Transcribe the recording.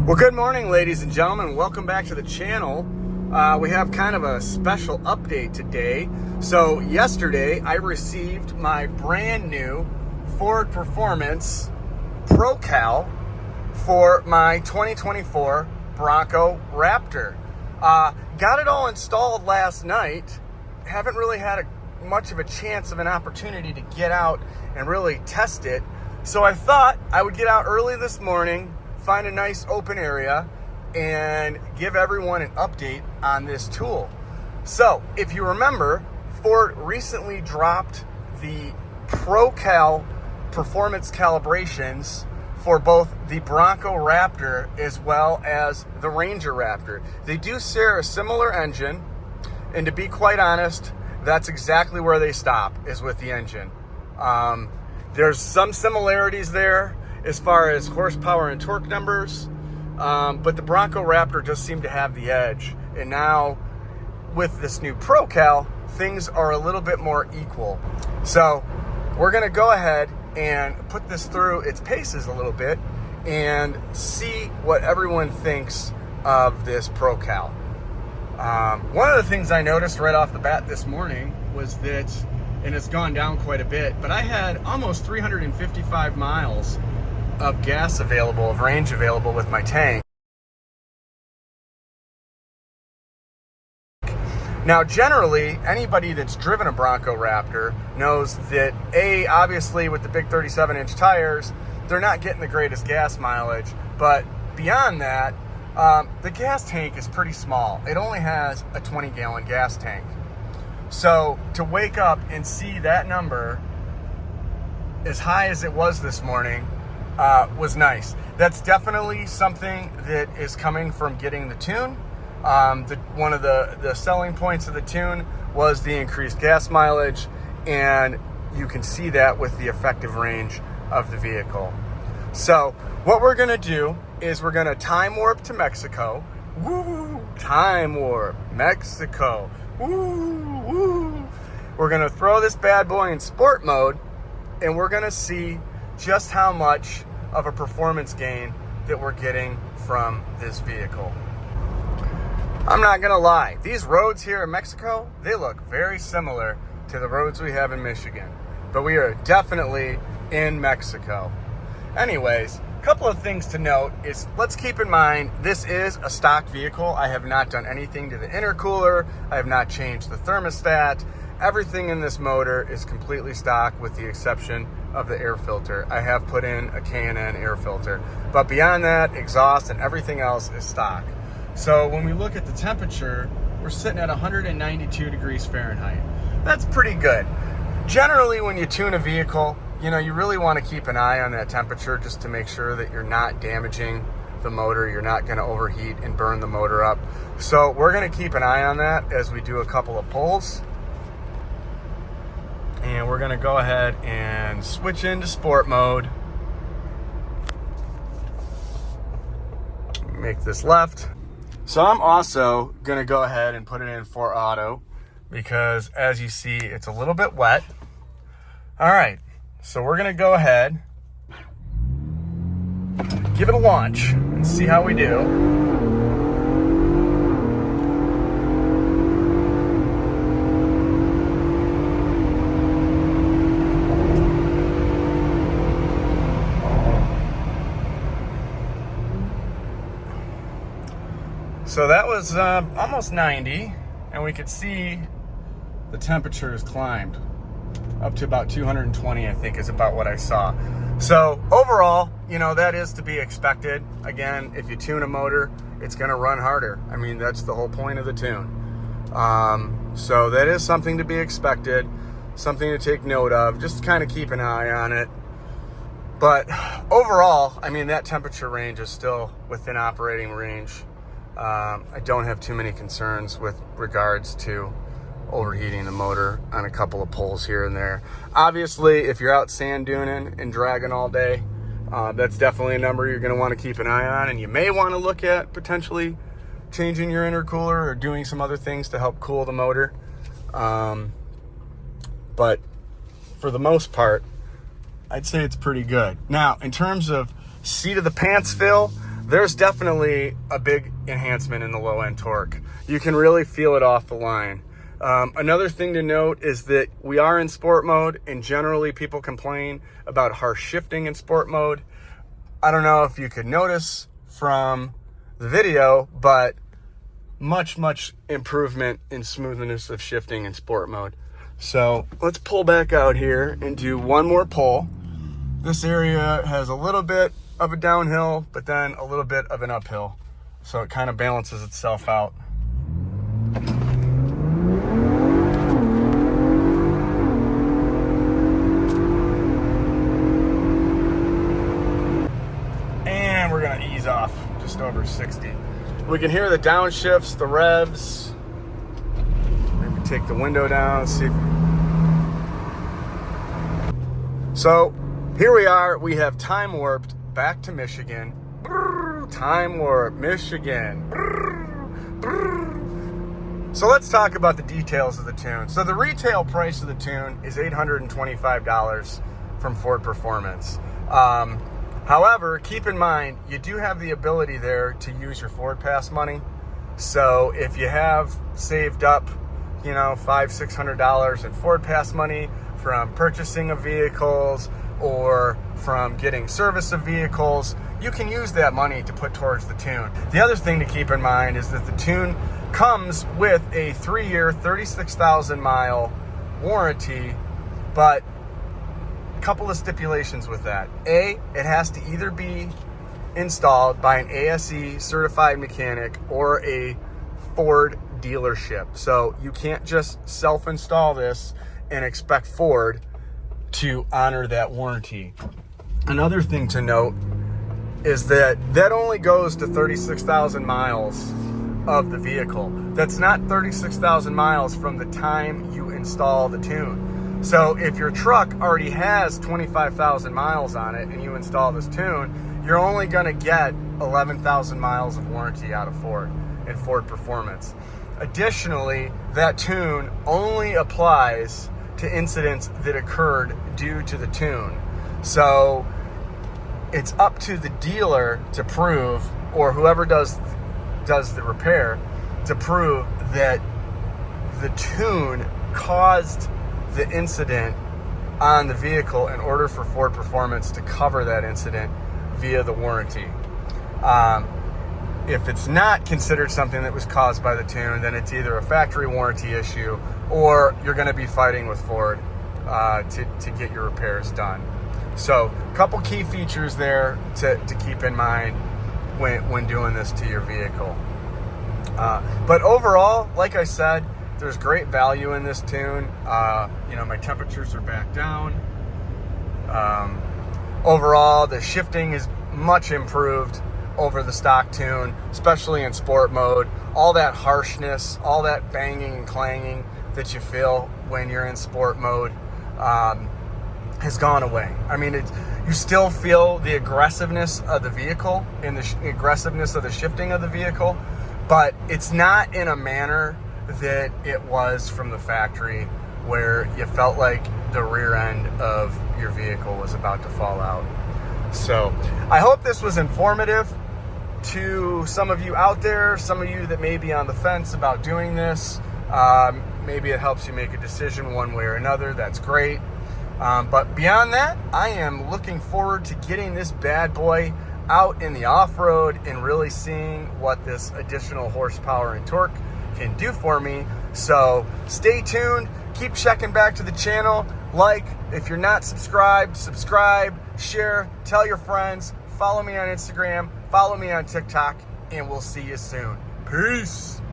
Well, good morning, ladies and gentlemen. Welcome back to the channel. We have kind of a special update today. So yesterday, I received my brand new Ford Performance Procal for my 2024 Bronco Raptor. Got it all installed last night. Haven't really had much of a chance of an opportunity to get out and really test it. So I thought I would get out early this morning, find a nice open area, and give everyone an update on this tool. So if you remember, Ford recently dropped the Procal performance calibrations for both the Bronco Raptor as well as the Ranger Raptor. They do share a similar engine, and to be quite honest, that's exactly where they stop, is with the engine. There's some similarities there as far as horsepower and torque numbers, but the Bronco Raptor does seem to have the edge. And now with this new Procal, things are a little bit more equal. So we're gonna go ahead and put this through its paces a little bit and see what everyone thinks of this Procal. One of the things I noticed right off the bat this morning was that, and it's gone down quite a bit, but I had almost 355 miles of gas available, of range available with my tank. Now, generally, anybody that's driven a Bronco Raptor knows that obviously with the big 37-inch tires, they're not getting the greatest gas mileage, but beyond that, the gas tank is pretty small. It only has a 20-gallon gas tank. So to wake up and see that number as high as it was this morning was nice. That's definitely something that is coming from getting the tune. One of the selling points of the tune was the increased gas mileage, and you can see that with the effective range of the vehicle. So what we're gonna do is we're gonna time warp to Mexico. Woo! Time warp, Mexico. Woo, woo. We're gonna throw this bad boy in sport mode, and we're gonna see just how much of a performance gain that we're getting from this vehicle. I'm not gonna lie, these roads here in Mexico, they look very similar to the roads we have in Michigan, but we are definitely in Mexico. Anyways, a couple of things to note is, let's keep in mind, this is a stock vehicle. I have not done anything to the intercooler. I have not changed the thermostat. Everything in this motor is completely stock with the exception of the air filter. I have put in a K&N air filter, but beyond that, exhaust and everything else is stock. So when we look at the temperature, we're sitting at 192 degrees Fahrenheit. That's pretty good. Generally, when you tune a vehicle, you know, you really want to keep an eye on that temperature just to make sure that you're not damaging the motor. You're not going to overheat and burn the motor up. So we're going to keep an eye on that as we do a couple of pulls. And we're going to go ahead and switch into sport mode. Make this left. So I'm also going to go ahead and put it in for auto because, as you see, it's a little bit wet. All right. So we're gonna go ahead, give it a launch, and see how we do. So that was almost 90, and we could see the temperature has climbed up to about 220, I think, is about what I saw. So overall, you know, that is to be expected. Again, if you tune a motor, it's going to run harder. I mean, that's the whole point of the tune. So that is something to be expected, something to take note of. Just kind of keep an eye on it. But overall, I mean, that temperature range is still within operating range. I don't have too many concerns with regards to overheating the motor on a couple of pulls here and there. Obviously, if you're out sand duning and dragging all day, that's definitely a number you're going to want to keep an eye on, and you may want to look at potentially changing your intercooler or doing some other things to help cool the motor. But for the most part, I'd say it's pretty good. Now, in terms of seat of the pants feel, there's definitely a big enhancement in the low end torque. You can really feel it off the line. Another thing to note is that we are in sport mode, and generally people complain about harsh shifting in sport mode. I don't know if you could notice from the video, but much improvement in smoothness of shifting in sport mode. So let's pull back out here and do one more pull. This area has a little bit of a downhill, but then a little bit of an uphill. So it kind of balances itself out. And we're gonna ease off just over 60. We can hear the downshifts, the revs. Maybe take the window down, see if... So here we are, we have time warped back to Michigan. Time warp, Michigan. So let's talk about the details of the tune. So the retail price of the tune is $825 from Ford Performance. However, keep in mind, you do have the ability there to use your Ford Pass money. So if you have saved up, you know, $500-600 in Ford Pass money from purchasing of vehicles or from getting service of vehicles, you can use that money to put towards the tune. The other thing to keep in mind is that the tune comes with a 3-year, 36,000 mile warranty, but couple of stipulations with that. A, it has to either be installed by an ASE certified mechanic or a Ford dealership. So you can't just self-install this and expect Ford to honor that warranty. Another thing to note is that only goes to 36,000 miles of the vehicle. That's not 36,000 miles from the time you install the tune. So if your truck already has 25,000 miles on it and you install this tune, you're only gonna get 11,000 miles of warranty out of Ford and Ford Performance. Additionally, that tune only applies to incidents that occurred due to the tune. So it's up to the dealer to prove, or whoever does the repair, to prove that the tune caused the incident on the vehicle in order for Ford Performance to cover that incident via the warranty. If it's not considered something that was caused by the tune, then it's either a factory warranty issue or you're going to be fighting with Ford to get your repairs done. So a couple key features there to keep in mind when doing this to your vehicle. But overall, like I said, there's great value in this tune. You know, my temperatures are back down. Overall, the shifting is much improved over the stock tune, especially in sport mode. All that harshness, all that banging and clanging that you feel when you're in sport mode has gone away. I mean, you still feel the aggressiveness of the vehicle and the aggressiveness of the shifting of the vehicle, but it's not in a manner that it was from the factory where you felt like the rear end of your vehicle was about to fall out. So I hope this was informative to some of you out there, some of you that may be on the fence about doing this. Maybe it helps you make a decision one way or another. That's great. But beyond that, I am looking forward to getting this bad boy out in the off-road and really seeing what this additional horsepower and torque can do for me. So stay tuned, keep checking back to the channel. Like, if you're not subscribed, subscribe, share, tell your friends, follow me on Instagram, follow me on TikTok, and we'll see you soon. Peace.